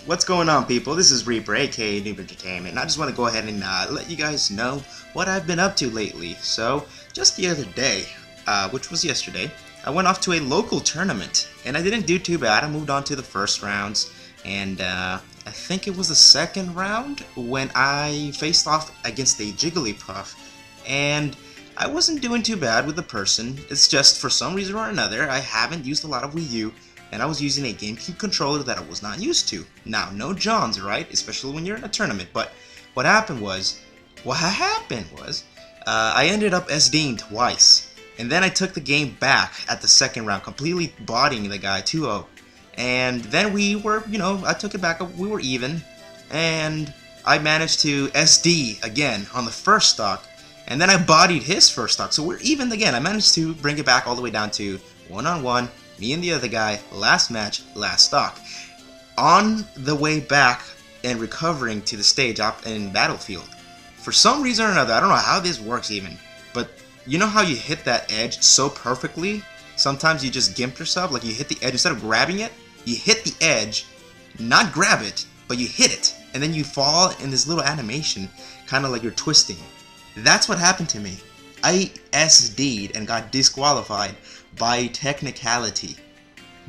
What's going on, people? This is Reaper, aka Noob Entertainment, and I just want to go ahead and let you guys know what I've been up to lately. So, just the other day, which was yesterday, I went off to a local tournament, and I didn't do too bad. I moved on to the first rounds, and I think it was the second round when I faced off against a Jigglypuff, and I wasn't doing too bad with the person. It's just, for some reason or another, I haven't used a lot of Wii U, and I was using a GameCube controller that I was not used to. Now, no Johns, right? Especially when you're in a tournament. But what happened was, I ended up SDing twice. And then I took the game back at the second round, completely bodying the guy 2-0. And then we were, I took it back, we were even. And I managed to SD again on the first stock. And then I bodied his first stock. So we're even again. I managed to bring it back all the way down to 1-on-1. Me and the other guy, last match, last stock. On the way back and recovering to the stage up in Battlefield, for some reason or another, I don't know how this works even, but you know how you hit that edge so perfectly? Sometimes you just gimp yourself, like you hit the edge, instead of grabbing it, you hit the edge, not grab it, but you hit it, and then you fall in this little animation, kind of like you're twisting. That's what happened to me. I SD'd and got disqualified by technicality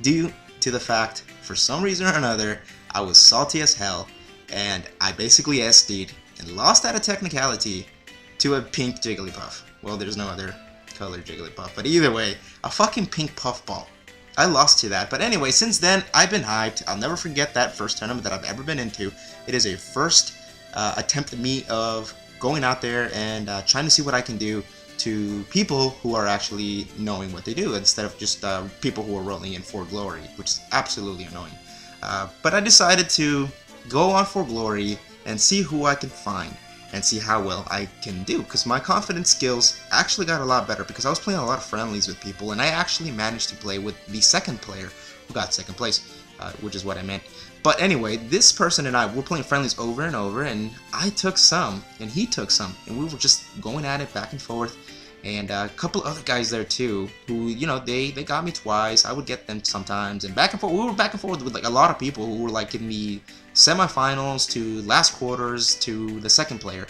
due to the fact, for some reason or another, I was salty as hell and I basically SD'd and lost out of technicality to a pink Jigglypuff. Well, there's no other color Jigglypuff, but either way, a fucking pink puffball. I lost to that, but anyway, since then, I've been hyped. I'll never forget that first tournament that I've ever been into. It is a first attempt at me of going out there and trying to see what I can do to people who are actually knowing what they do, instead of just people who are rolling in for glory, which is absolutely annoying. But I decided to go on for glory and see who I can find and see how well I can do, because my confidence skills actually got a lot better because I was playing a lot of friendlies with people, and I actually managed to play with the second player who got second place, which is what I meant. But anyway, this person and I were playing friendlies over and over, and I took some, and he took some, and we were just going at it back and forth. And a couple other guys there too, who, they got me twice. I would get them sometimes, and back and forth. We were back and forth with like a lot of people who were like in the semifinals to last quarters to the second player.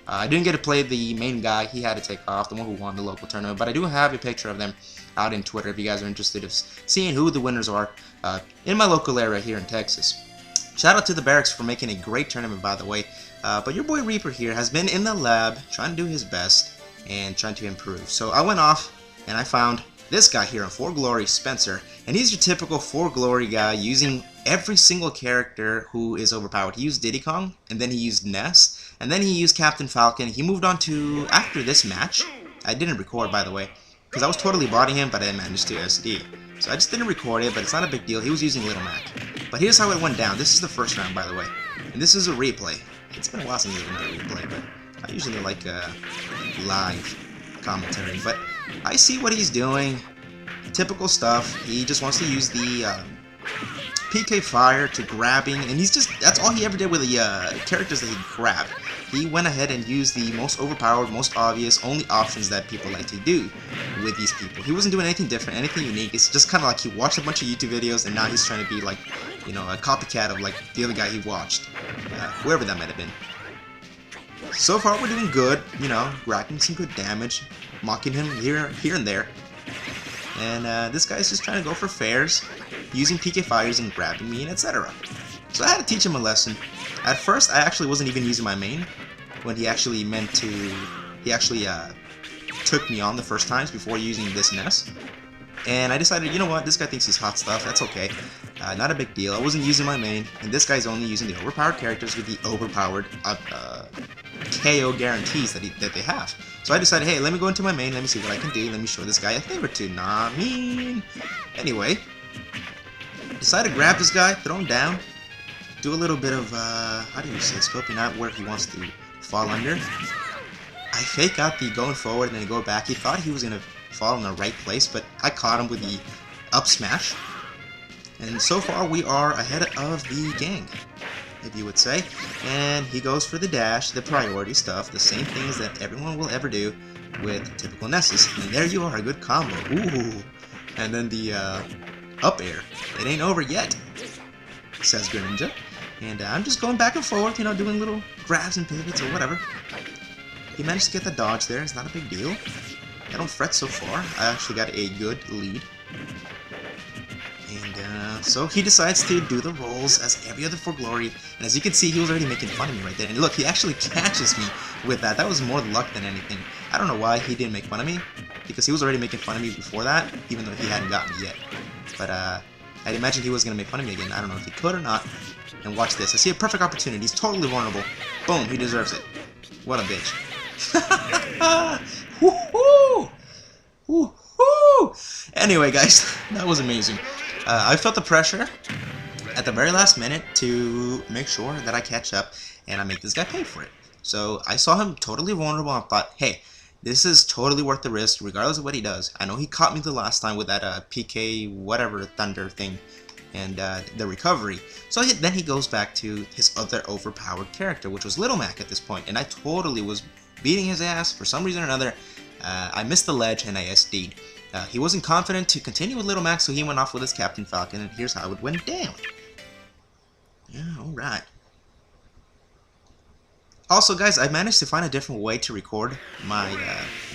I didn't get to play the main guy. He had to take off, the one who won the local tournament. But I do have a picture of them out in Twitter if you guys are interested in seeing who the winners are in my local area here in Texas. Shout out to the Barracks for making a great tournament, by the way. But your boy Reaper here has been in the lab trying to do his best and trying to improve. So I went off and I found this guy here in For Glory, Spencer, and he's your typical For Glory guy using every single character who is overpowered. He used Diddy Kong, and then he used Ness, and then he used Captain Falcon. He moved on to, after this match, I didn't record, by the way, because I was totally bodying him, but I managed to SD. So I just didn't record it, but it's not a big deal. He was using Little Mac. But here's how it went down. This is the first round, by the way, and this is a replay. It's been a while since I've done a replay, but I usually like live commentary. But I see what he's doing. Typical stuff. He just wants to use the PK Fire to grabbing, and that's all he ever did with the characters that he grabbed. He went ahead and used the most overpowered, most obvious, only options that people like to do with these people. He wasn't doing anything different, anything unique. It's just kind of like he watched a bunch of YouTube videos, and now he's trying to be like, a copycat of like the other guy he watched, whoever that might have been. So far we're doing good, racking some good damage, mocking him here and there. And this guy's just trying to go for fairs, using PK Fires and grabbing me and etc. So I had to teach him a lesson. At first I actually wasn't even using my main, when he actually took me on the first times before using this Ness. And I decided, you know what, this guy thinks he's hot stuff, that's okay. Not a big deal. I wasn't using my main, and this guy's only using the overpowered characters with the overpowered KO guarantees that they have. So I decided, hey, let me go into my main, let me see what I can do, let me show this guy a thing or two. Nah, mean. Anyway, decided to grab this guy, throw him down, do a little bit of, how do you say, scoping out where he wants to fall under. I fake out the going forward and then go back. He thought he was going to fall in the right place, but I caught him with the up smash. And so far we are ahead of the gang, if you would say. And he goes for the dash, the priority stuff, the same things that everyone will ever do with typical Nesses. And there you are, a good combo. Ooh. And then the up air. It ain't over yet, says Greninja. And I'm just going back and forth, you know, doing little grabs and pivots or whatever. He managed to get the dodge there. It's not a big deal. I don't fret so far. I actually got a good lead. And so he decides to do the rolls as every other for glory. And as you can see, he was already making fun of me right there. And look, he actually catches me with that. That was more luck than anything. I don't know why he didn't make fun of me, because he was already making fun of me before that, even though he hadn't got me yet. But I'd imagine he was going to make fun of me again. I don't know if he could or not. And watch this. I see a perfect opportunity. He's totally vulnerable. Boom, he deserves it. What a bitch. Woohoo! Woohoo! Anyway, guys, that was amazing. I felt the pressure at the very last minute to make sure that I catch up and I make this guy pay for it. So I saw him totally vulnerable and thought, hey, this is totally worth the risk regardless of what he does. I know he caught me the last time with that PK whatever thunder thing and the recovery. So then he goes back to his other overpowered character, which was Little Mac at this point, and I totally was beating his ass for some reason or another. I missed the ledge and I SD'd. He wasn't confident to continue with Little Mac, so he went off with his Captain Falcon, and here's how it went down. Yeah, alright. Also, guys, I managed to find a different way to record my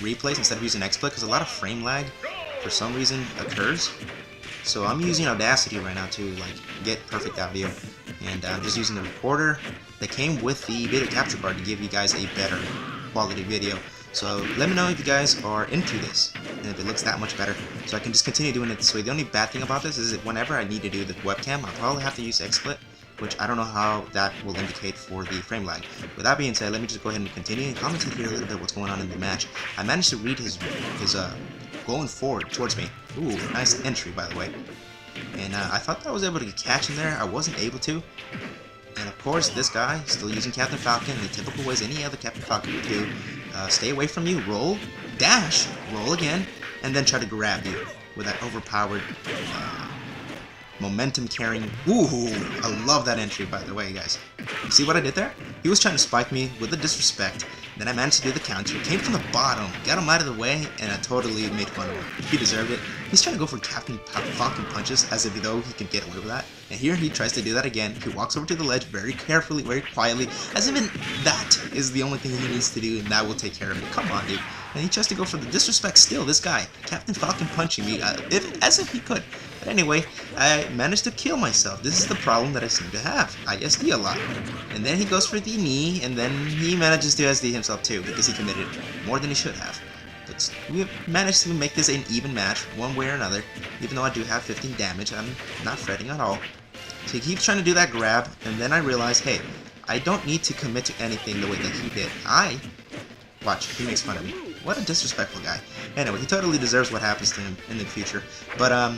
replays instead of using XSplit, because a lot of frame lag, for some reason, occurs. So I'm using Audacity right now to get perfect audio, and I'm just using the recorder that came with the video capture card to give you guys a better quality video. So let me know if you guys are into this, and if it looks that much better, so I can just continue doing it this way. The only bad thing about this is that whenever I need to do the webcam, I'll probably have to use XSplit, which I don't know how that will indicate for the frame lag. With that being said, let me just go ahead and continue and commentate here a little bit what's going on in the match. I managed to read his going forward towards me. Ooh, nice entry, by the way. And I thought that I was able to catch him there. I wasn't able to. And of course, this guy, still using Captain Falcon in the typical ways any other Captain Falcon would do. Stay away from you, roll, dash, roll again, and then try to grab you with that overpowered momentum carrying. Ooh, I love that entry, by the way, guys. You see what I did there? He was trying to spike me with the disrespect. Then I managed to do the counter. Came from the bottom, got him out of the way, and I totally made fun of him. He deserved it. He's trying to go for Captain Falcon punches as if though he could get away with that. And here he tries to do that again. He walks over to the ledge very carefully, very quietly, as if that is the only thing he needs to do, and that will take care of it. Come on, dude. And he tries to go for the disrespect still. This guy, Captain Falcon punching me as if he could. But anyway, I managed to kill myself. This is the problem that I seem to have. I SD a lot. And then he goes for the knee, and then he manages to SD himself too, because he committed more than he should have. But we managed to make this an even match, one way or another. Even though I do have 15 damage, I'm not fretting at all. So he keeps trying to do that grab, and then I realize, hey, I don't need to commit to anything the way that he did. Watch, he makes fun of me. What a disrespectful guy. Anyway, he totally deserves what happens to him in the future. But,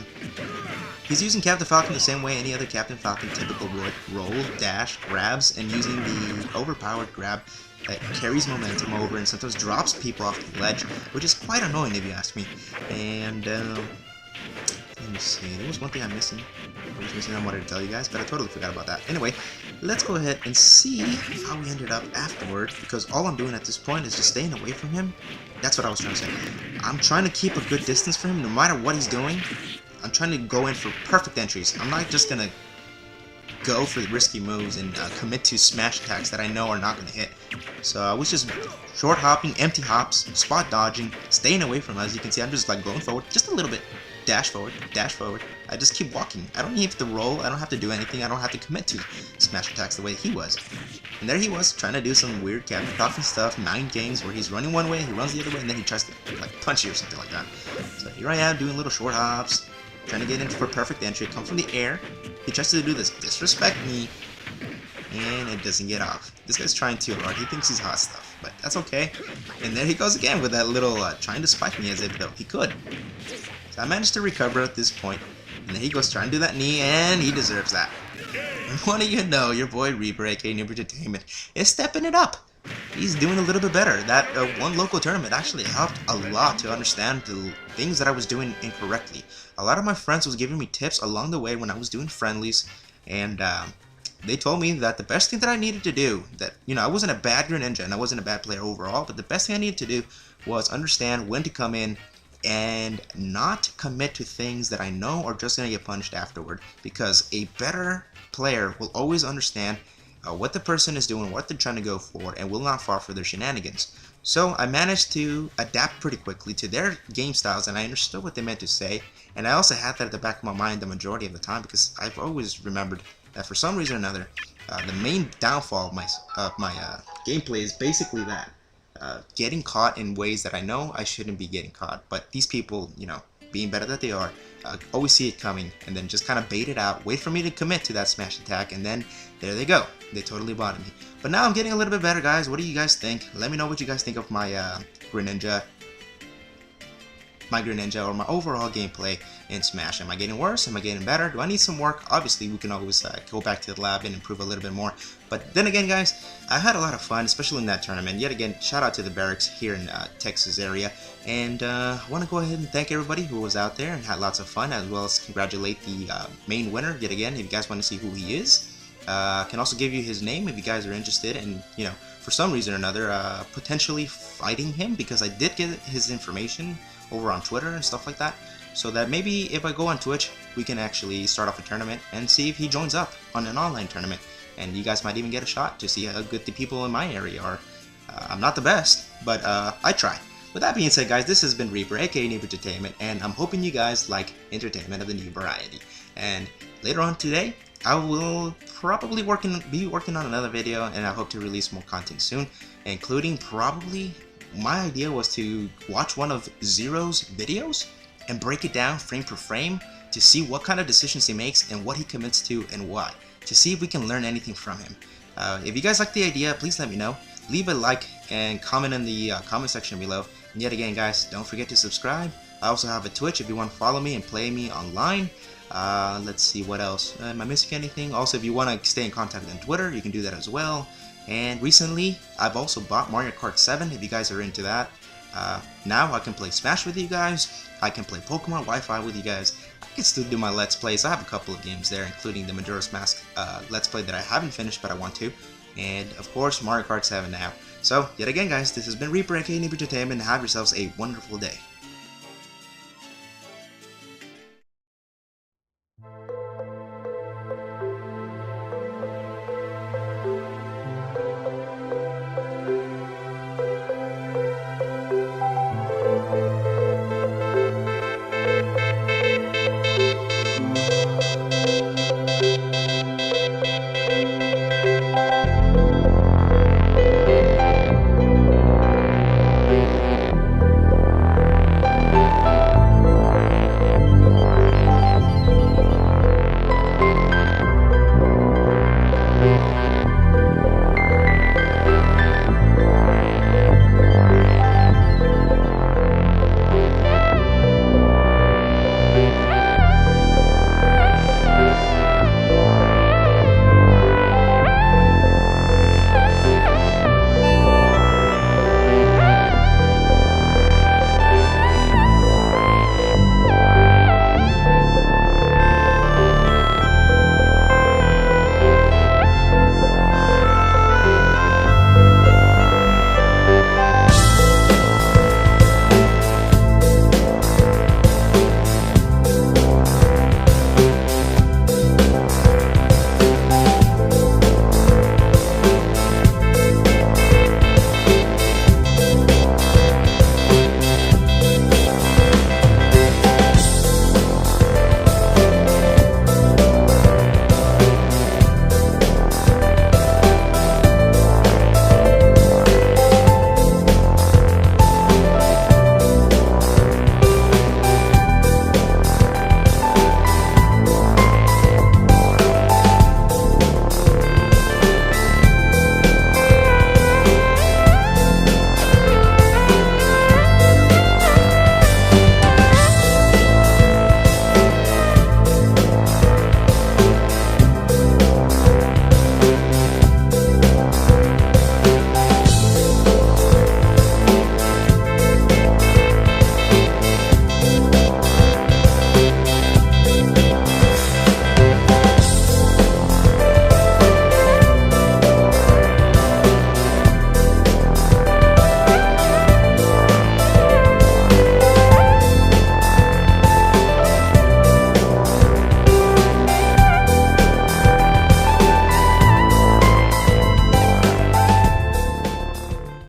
he's using Captain Falcon the same way any other Captain Falcon typical would. Roll, dash, grabs, and using the overpowered grab that carries momentum over and sometimes drops people off the ledge, which is quite annoying if you ask me. And, let me see, there was one thing I'm missing. I wanted to tell you guys, but I totally forgot about that. Anyway, let's go ahead and see how we ended up afterward, because all I'm doing at this point is just staying away from him. That's what I was trying to say. I'm trying to keep a good distance from him, no matter what he's doing. I'm trying to go in for perfect entries. I'm not just gonna go for the risky moves and commit to smash attacks that I know are not gonna hit. So I was just short hopping, empty hops, spot dodging, staying away from him. As you can see, I'm just going forward just a little bit. Dash forward, dash forward. I just keep walking. I don't need to roll. I don't have to do anything. I don't have to commit to smash attacks the way he was. And there he was, trying to do some weird Captain Falcon stuff, mind games, where he's running one way, he runs the other way, and then he tries to punch you or something like that. So here I am doing little short hops, trying to get in for a perfect entry. Come from the air. He tries to do this disrespect me, and it doesn't get off. This guy's trying too hard. He thinks he's hot stuff, but that's okay. And there he goes again with that little trying to spike me as if though he could. So I managed to recover at this point, and then he goes trying to do that knee, and he deserves that. And what do you know, your boy Reaper, aka Noob Entertainment, is stepping it up. He's doing a little bit better. That one local tournament actually helped a lot to understand the things that I was doing incorrectly. A lot of my friends was giving me tips along the way when I was doing friendlies, and they told me that the best thing that I needed to do, that, you know, I wasn't a bad Greninja and I wasn't a bad player overall, but the best thing I needed to do was understand when to come in and not commit to things that I know are just going to get punished afterward, because a better player will always understand what the person is doing, what they're trying to go for, and will not fall for their shenanigans. So I managed to adapt pretty quickly to their game styles, and I understood what they meant to say, and I also had that at the back of my mind the majority of the time, because I've always remembered that for some reason or another, the main downfall of my gameplay is basically that. Getting caught in ways that I know I shouldn't be getting caught, but these people, you know, being better that they are, always see it coming and then just kind of bait it out, wait for me to commit to that smash attack, and then there they go. They totally botted me. But now I'm getting a little bit better, guys. What do you guys think? Let me know what you guys think of my Greninja or my overall gameplay in Smash. Am I getting worse? Am I getting better? Do I need some work? Obviously, we can always go back to the lab and improve a little bit more. But then again, guys, I had a lot of fun, especially in that tournament. Yet again, shout out to the barracks here in Texas area. And I want to go ahead and thank everybody who was out there and had lots of fun, as well as congratulate the main winner yet again. If you guys want to see who he is, I can also give you his name if you guys are interested in, you know, for some reason or another, potentially fighting him, because I did get his information over on Twitter and stuff like that, so that maybe if I go on Twitch, we can actually start off a tournament and see if he joins up on an online tournament, and you guys might even get a shot to see how good the people in my area are. I'm not the best, but I try. With that being said, guys, this has been Reaper, aka Noob Entertainment, and I'm hoping you guys like entertainment of the new variety. And later on today, I will probably be working on another video, and I hope to release more content soon, including probably, my idea was to watch one of Zero's videos and break it down frame per frame to see what kind of decisions he makes and what he commits to and why, to see if we can learn anything from him. If you guys like the idea, please let me know. Leave a like and comment in the comment section below. And yet again, guys, don't forget to subscribe. I also have a Twitch if you want to follow me and play me online. Let's see what else. Am I missing anything? Also, if you want to stay in contact on Twitter, you can do that as well. And recently, I've also bought Mario Kart 7, if you guys are into that. Now I can play Smash with you guys, I can play Pokemon Wi-Fi with you guys, I can still do my Let's Plays. I have a couple of games there, including the Majora's Mask Let's Play that I haven't finished but I want to. And of course, Mario Kart 7 now. So, yet again, guys, this has been Reaper, aka Noob Entertainment. Have yourselves a wonderful day.